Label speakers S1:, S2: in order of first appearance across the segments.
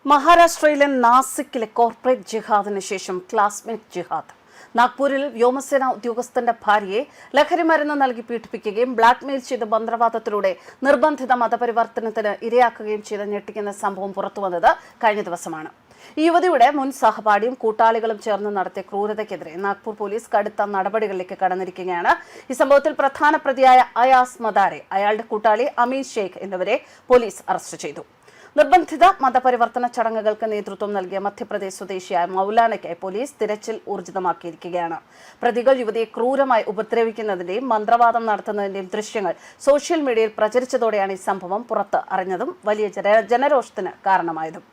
S1: മഹാരാഷ്ട്രയിലെ നാസിക്കിലെ കോർപ്പറേറ്റ് ജിഹാദിന് ശേഷം ക്ലാസ്മേറ്റ് ജിഹാദ്. നാഗ്പൂരിൽ വ്യോമസേന ഉദ്യോഗസ്ഥന്റെ ഭാര്യയെ ലഹരിമരുന്ന് നൽകി പീഡിപ്പിക്കുകയും ബ്ലാക്ക്മെയിൽ ചെയ്ത മന്ത്രവാദത്തിലൂടെ നിർബന്ധിത മതപരിവർത്തനത്തിന് ഇരയാക്കുകയും ചെയ്ത ഞെട്ടിക്കുന്ന സംഭവം പുറത്തുവന്നത് കഴിഞ്ഞ ദിവസമാണ്. ഈ യുവതിയുടെ മുൻ സഹപാഠിയും കൂട്ടാളികളും ചേർന്ന് നടത്തിയ ക്രൂരതയ്ക്കെതിരെ നാഗ്പൂർ പോലീസ് കടുത്ത നടപടികളിലേക്ക് കടന്നിരിക്കുകയാണ്. ഈ സംഭവത്തിൽ പ്രധാന പ്രതിയായ അയാസ് മദാരെ, അയാളുടെ കൂട്ടാളി അമീൻ ഷെയ്ഖ് എന്നിവരെ പോലീസ് അറസ്റ്റ് ചെയ്തു. നിർബന്ധിത മതപരിവർത്തന ചടങ്ങുകൾക്ക് നേതൃത്വം നൽകിയ മധ്യപ്രദേശ് സ്വദേശിയായ മൗലാനയ്ക്കായി പോലീസ് തിരച്ചിൽ ഊർജിതമാക്കിയിരിക്കുകയാണ്. പ്രതികൾ യുവതിയെ ക്രൂരമായി ഉപദ്രവിക്കുന്നതിന്റെയും മന്ത്രവാദം നടത്തുന്നതിന്റെയും ദൃശ്യങ്ങൾ സോഷ്യൽ മീഡിയയിൽ പ്രചരിച്ചതോടെയാണ് ഈ സംഭവം പുറത്ത് അറിഞ്ഞതും വലിയ ജനരോഷത്തിന് കാരണമായതും.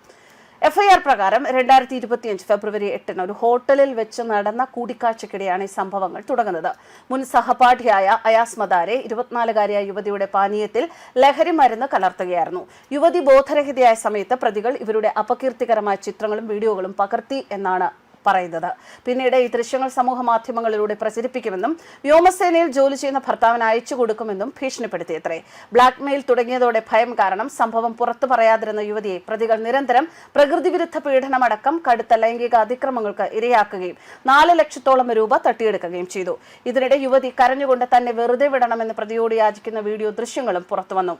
S1: എഫ്ഐആർ പ്രകാരം 2025 ഫെബ്രുവരി 8 ഒരു ഹോട്ടലിൽ വെച്ച് നടന്ന കൂടിക്കാഴ്ചയ്ക്കിടെയാണ് ഈ സംഭവങ്ങൾ തുടങ്ങുന്നത്. മുൻ സഹപാഠിയായ അയാസ് മദാരെ 24-കാരിയായ യുവതിയുടെ പാനീയത്തിൽ ലഹരി മരുന്ന് കലർത്തുകയായിരുന്നു. യുവതി ബോധരഹിതയായ സമയത്ത് പ്രതികൾ ഇവരുടെ അപകീർത്തികരമായ ചിത്രങ്ങളും വീഡിയോകളും പകർത്തി എന്നാണ് പറയുന്നത്. പിന്നീട് ഈ ദൃശ്യങ്ങൾ സമൂഹ മാധ്യമങ്ങളിലൂടെ പ്രചരിപ്പിക്കുമെന്നും വ്യോമസേനയിൽ ജോലി ചെയ്യുന്ന ഭർത്താവിന് അയച്ചു കൊടുക്കുമെന്നും ഭീഷണിപ്പെടുത്തിയത്രേ. ബ്ലാക്ക്മെയിൽ തുടങ്ങിയതോടെ ഭയം കാരണം സംഭവം പുറത്തു പറയാതിരുന്ന യുവതിയെ പ്രതികൾ നിരന്തരം പ്രകൃതിവിരുദ്ധ പീഡനമടക്കം കടുത്ത ലൈംഗിക അതിക്രമങ്ങൾക്ക് ഇരയാക്കുകയും 4 ലക്ഷത്തോളം രൂപ തട്ടിയെടുക്കുകയും ചെയ്തു. ഇതിനിടെ യുവതി കരഞ്ഞുകൊണ്ട് തന്നെ വെറുതെ വിടണമെന്ന് പ്രതിയോട് യാചിക്കുന്ന വീഡിയോ ദൃശ്യങ്ങളും പുറത്തുവന്നു.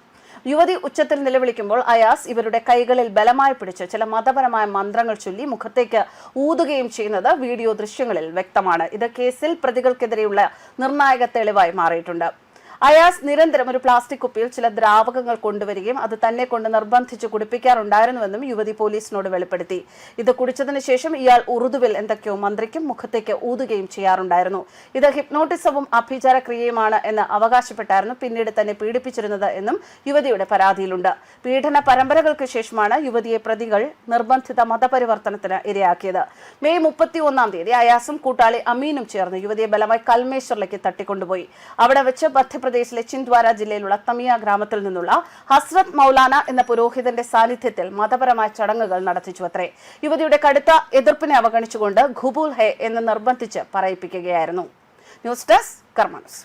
S1: യുവതി ഉച്ചത്തിൽ നിലവിളിക്കുമ്പോൾ അയാസ് ഇവരുടെ കൈകളിൽ ബലമായി പിടിച്ച് ചില മതപരമായ മന്ത്രങ്ങൾ ചൊല്ലി മുഖത്തേക്ക് ഊതുകയും ചെയ്യുന്നത് വീഡിയോ ദൃശ്യങ്ങളിൽ വ്യക്തമാണ്. ഇത് കേസിൽ പ്രതികൾക്കെതിരെയുള്ള നിർണായക തെളിവായി മാറിയിട്ടുണ്ട്. അയാസ് നിരന്തരം ഒരു പ്ലാസ്റ്റിക് കുപ്പിയിൽ ചില ദ്രാവകങ്ങൾ കൊണ്ടുവരികയും അത് തന്നെ കൊണ്ട് നിർബന്ധിച്ച് കുടിപ്പിക്കാറുണ്ടായിരുന്നുവെന്നും യുവതി പോലീസിനോട് വെളിപ്പെടുത്തി. ഇത് കുടിച്ചതിന് ശേഷം ഇയാൾ ഉറുദുവിൽ എന്തൊക്കെയോ മന്ത്രിക്കും മുഖത്തേക്ക് ഊതുകയും ചെയ്യാറുണ്ടായിരുന്നു. ഇത് ഹിപ്നോട്ടിസവും അഭിചാര ക്രിയയുമാണ് എന്ന് അവകാശപ്പെട്ടായിരുന്നു പിന്നീട് തന്നെ പീഡിപ്പിച്ചിരുന്നത് എന്നും യുവതിയുടെ പരാതിയിലുണ്ട്. പീഡന പരമ്പരകൾക്ക് ശേഷമാണ് യുവതിയെ പ്രതികൾ നിർബന്ധിത മതപരിവർത്തനത്തിന് ഇരയാക്കിയത്. മെയ് 31 അയാസും കൂട്ടാളി അമീനും ചേർന്ന് യുവതിയെ ബലമായി കൽമേശ്വറിലേക്ക് തട്ടിക്കൊണ്ടുപോയി. അവിടെ വെച്ച് മധ്യപ്രദേശിലെ ചിന്ദ്വാര ജില്ലയിലുള്ള തമിയ ഗ്രാമത്തിൽ നിന്നുള്ള ഹസ്രത് മൗലാന എന്ന പുരോഹിതന്റെ സാന്നിധ്യത്തിൽ മതപരമായ ചടങ്ങുകൾ നടത്തിച്ചു അത്രേ. യുവതിയുടെ കടുത്ത എതിർപ്പിനെ അവഗണിച്ചുകൊണ്ട് ഖുബൂൽ ഹെ എന്ന് നിർബന്ധിച്ച് പറയിപ്പിക്കുകയായിരുന്നു. ന്യൂസ് ഡെസ്ക് കർമ്മ ന്യൂസ്.